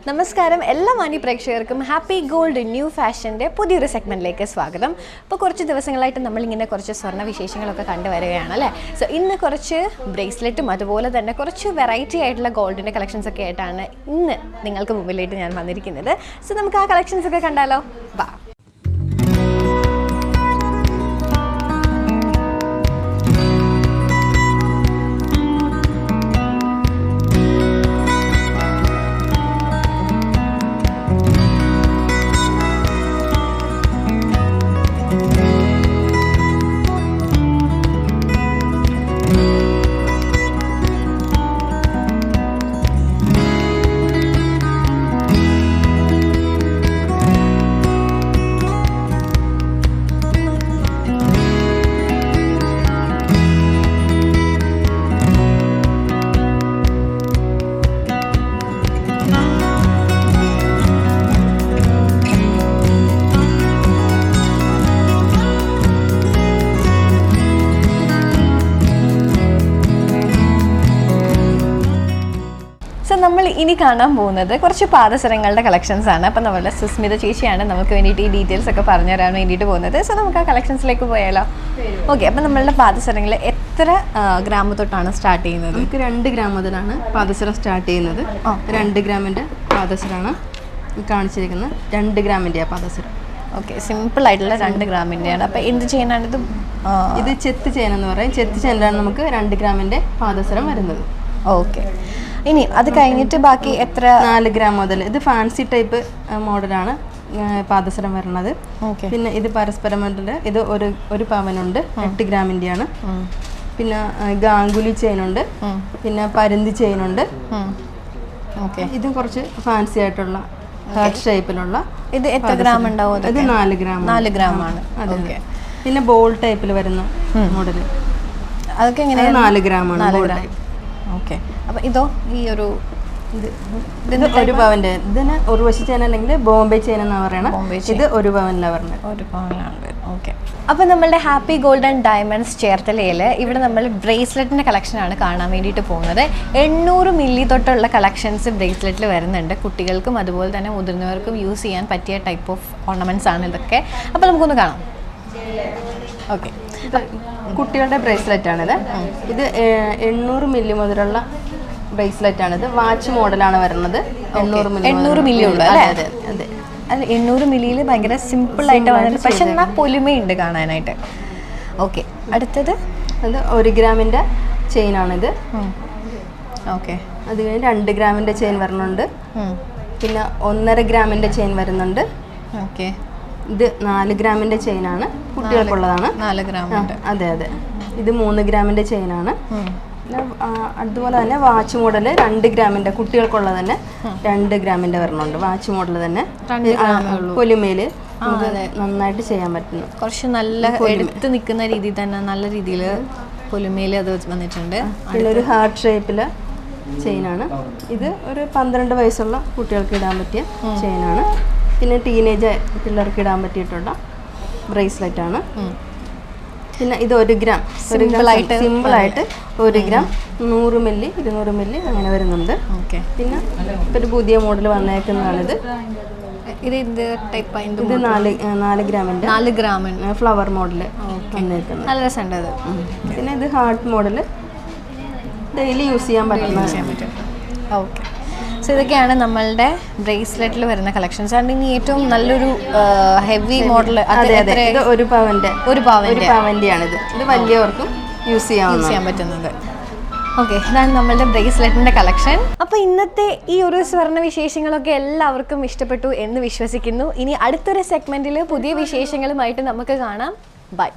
നമസ്കാരം എല്ലാ മാന്യ പ്രേക്ഷകർക്കും ഹാപ്പി ഗോൾഡ് ന്യൂ ഫാഷൻ്റെ പുതിയൊരു സെഗ്മെൻറ്റിലേക്ക് സ്വാഗതം. ഇപ്പോൾ കുറച്ച് ദിവസങ്ങളായിട്ട് നമ്മളിങ്ങനെ കുറച്ച് സ്വർണ്ണ വിശേഷങ്ങളൊക്കെ കണ്ടുവരികയാണ് അല്ലേ. സോ ഇന്ന് കുറച്ച് ബ്രേസ്ലെറ്റും അതുപോലെ തന്നെ കുറച്ച് വെറൈറ്റി ആയിട്ടുള്ള ഗോൾഡിൻ്റെ കളക്ഷൻസ് ഒക്കെ ആയിട്ടാണ് ഇന്ന് നിങ്ങൾക്ക് മുമ്പിലായിട്ട് ഞാൻ വന്നിരിക്കുന്നത്. സോ നമുക്ക് ആ കളക്ഷൻസ് ഒക്കെ കണ്ടാലോ. വാ. നമ്മൾ ഇനി കാണാൻ പോകുന്നത് കുറച്ച് പാദസരങ്ങളുടെ കളക്ഷൻസ് ആണ്. അപ്പം നമ്മളുടെ സുസ്മിത ചേച്ചിയാണ് നമുക്ക് വേണ്ടിയിട്ട് ഈ ഡീറ്റെയിൽസ് ഒക്കെ പറഞ്ഞു തരാൻ വേണ്ടിയിട്ട് പോകുന്നത്. സോ നമുക്ക് ആ കളക്ഷൻസിലേക്ക് പോയാലോ. ഓക്കെ, അപ്പം നമ്മളുടെ പാദസരങ്ങൾ എത്ര ഗ്രാം തൊട്ടാണ് സ്റ്റാർട്ട് ചെയ്യുന്നത്? നമുക്ക് 2 ഗ്രാം മുതലാണ് പാദസരം സ്റ്റാർട്ട് ചെയ്യുന്നത്. 2 ഗ്രാമിൻ്റെ പാദസരമാണ് കാണിച്ചിരിക്കുന്നത്. 2 ഗ്രാമിൻ്റെ പാദസരം. ഓക്കെ, സിമ്പിൾ ആയിട്ടുള്ള 2 ഗ്രാമിൻ്റെയാണ്. അപ്പം എന്ത് ചെയ്യാനാണ് ഇത് ചെത്ത് ചെയിൻ എന്ന് പറയും. ചെത്ത് ചെയിനിലാണ് നമുക്ക് 2 ഗ്രാമിൻ്റെ പാദസരം വരുന്നത്. ഓക്കെ, ഇനി അത് കഴിഞ്ഞിട്ട് ബാക്കി എത്ര? 4 ഗ്രാം മുതൽ. ഇത് ഫാൻസി ടൈപ്പ് മോഡലാണ് പാദസരം വരുന്നത്. പിന്നെ ഇത് പരസ്പരം ഇത് ഒരു പവനുണ്ട്, 8 ഗ്രാമിൻ്റെയാണ്. പിന്നെ ഗാംഗുലി ചെയിനുണ്ട്, പിന്നെ പരുന്തി ചെയിനുണ്ട്. ഓക്കെ, ഇതും കുറച്ച് ഫാൻസി ആയിട്ടുള്ള ഹാർട്ട് ഷേപ്പിലുള്ള. ഇത് എത്ര ഗ്രാം ഉണ്ടാവും? ഇത് 4 ഗ്രാം. 4 ഗ്രാമാണ്. അതെ. പിന്നെ ബോൾ ടൈപ്പിൽ വരുന്ന മോഡല്, അതൊക്കെ എങ്ങനെയാണ്? 4 ഗ്രാമാണ്. ഓക്കെ, അപ്പം ഇതോ ഈ ഒരു ഇത് 1 പവൻ്റെ. ഇതിന് ഉർവശി ചെയിൻ അല്ലെങ്കിൽ ബോംബെ ചെയിൻ എന്നാണ് പറയണത്. ഇത് 1 പവനിലാണ് പറഞ്ഞത്. 1 പവനാണ്. ഓക്കെ, അപ്പോൾ നമ്മളുടെ ഹാപ്പി ഗോൾഡ് ആൻഡ് ഡയമണ്ട്സ് ചേർത്തലയിൽ ഇവിടെ നമ്മൾ ബ്രേസ്ലെറ്റിൻ്റെ കളക്ഷനാണ് കാണാൻ വേണ്ടിയിട്ട് പോകുന്നത്. 800 മില്ലി തൊട്ടുള്ള കളക്ഷൻസ് ബ്രേസ്ലെറ്റിൽ വരുന്നുണ്ട്. കുട്ടികൾക്കും അതുപോലെ തന്നെ മുതിർന്നവർക്കും യൂസ് ചെയ്യാൻ പറ്റിയ ടൈപ്പ് ഓഫ് ഓർണമെൻറ്റ്സ് ആണ് ഇതൊക്കെ. അപ്പോൾ നമുക്കൊന്ന് കാണാം. ഓക്കെ, കുട്ടികളുടെ ബ്രേസ്ലെറ്റ് ആണിത്. ഇത് 800 മില്ലി മുതലുള്ള ബ്രേസ്ലെറ്റ് ആണിത്. വാച്ച് മോഡലാണ് വരുന്നത്. 800 മില്ലി ഉള്ളു അല്ലേ? അതെ അതെ. അല്ല, 800 മില്ലിയിൽ ഭയങ്കര സിമ്പിൾ ആയിട്ട് വന്നിട്ട് പക്ഷെ എന്നാൽ പൊലിമയുണ്ട് കാണാനായിട്ട്. ഓക്കെ, അടുത്തത് അത് 1 ഗ്രാമിൻ്റെ ചെയിനാണിത്. ഓക്കെ, അത് കഴിഞ്ഞ് 2 ഗ്രാമിൻ്റെ ചെയിൻ വരുന്നുണ്ട്. പിന്നെ 1.5 ഗ്രാമിൻ്റെ ചെയിൻ വരുന്നുണ്ട്. ഓക്കെ, ഇത് 4 ഗ്രാമിൻ്റെ ചെയിനാണ്, കുട്ടികൾക്കുള്ളതാണ്. 4 ഗ്രാം. അതെ അതെ. ഇത് 3 ഗ്രാമിൻ്റെ ചെയിനാണ്. അതുപോലെ തന്നെ വാച്ച് മോഡൽ 2 ഗ്രാമിൻ്റെ കുട്ടികൾക്കുള്ളത് തന്നെ 2 ഗ്രാമിൻ്റെ വരണുണ്ട്. വാച്ച് മോഡൽ തന്നെ പൊലിമയിൽ നന്നായിട്ട് ചെയ്യാൻ പറ്റുന്നു. കുറച്ച് നല്ല എടുത്ത് നിൽക്കുന്ന രീതിയിൽ തന്നെ നല്ല രീതിയിൽ പൊലിമയിൽ അത് വന്നിട്ടുണ്ട്. പിന്നെ ഒരു ഹാർട്ട് ഷേപ്പിൽ ചെയിനാണ്. ഇത് ഒരു 12 വയസ്സുള്ള കുട്ടികൾക്ക് ഇടാൻ പറ്റിയ ചെയിനാണ്. പിന്നെ ടീനേജ് പിള്ളേർക്ക് ഇടാൻ പറ്റിയിട്ടുള്ള ബ്രേസ്ലെറ്റ് ആണ്. പിന്നെ ഇത് 1 ഗ്രാം സിമ്പിളായിട്ട് 1 ഗ്രാം 100 മില്ലി 200 മില്ലി അങ്ങനെ വരുന്നുണ്ട്. പിന്നെ ഒരു പുതിയ മോഡൽ വന്നേക്കുന്നതാണിത്. ഇത് എന്ത് ടൈപ്പ്? ഇത് 4 ഗ്രാമിൻ്റെ 4 ഗ്രാം ഫ്ലവർ മോഡൽ വന്നേക്കുന്നത്. നല്ല രസമുണ്ട് അത്. പിന്നെ ഇത് ഹാർട്ട് മോഡൽ ഡെയിലി യൂസ് ചെയ്യാൻ പറ്റും. ഓക്കെ, സോ ഇതൊക്കെയാണ് നമ്മളുടെ ബ്രേസ്ലെറ്റിൽ വരുന്ന കളക്ഷൻസ്. ആണ് ഇനി ഏറ്റവും നല്ലൊരു ഹെവി മോഡൽ. ഇത് 1 പവൻ്റെ ആണിത്. ഇത് വലിയവർക്കും യൂസ് ചെയ്യാൻ പറ്റുന്നത്. ഓക്കെ, ഇതാണ് നമ്മളുടെ ബ്രേസ്ലെറ്റിൻ്റെ കളക്ഷൻ. അപ്പോൾ ഇന്നത്തെ ഈ ഒരു സ്വർണ്ണ വിശേഷങ്ങളൊക്കെ എല്ലാവർക്കും ഇഷ്ടപ്പെട്ടു എന്ന് വിശ്വസിക്കുന്നു. ഇനി അടുത്തൊരു സെഗ്മെൻറ്റിൽ പുതിയ വിശേഷങ്ങളുമായിട്ട് നമുക്ക് കാണാം. ബൈ.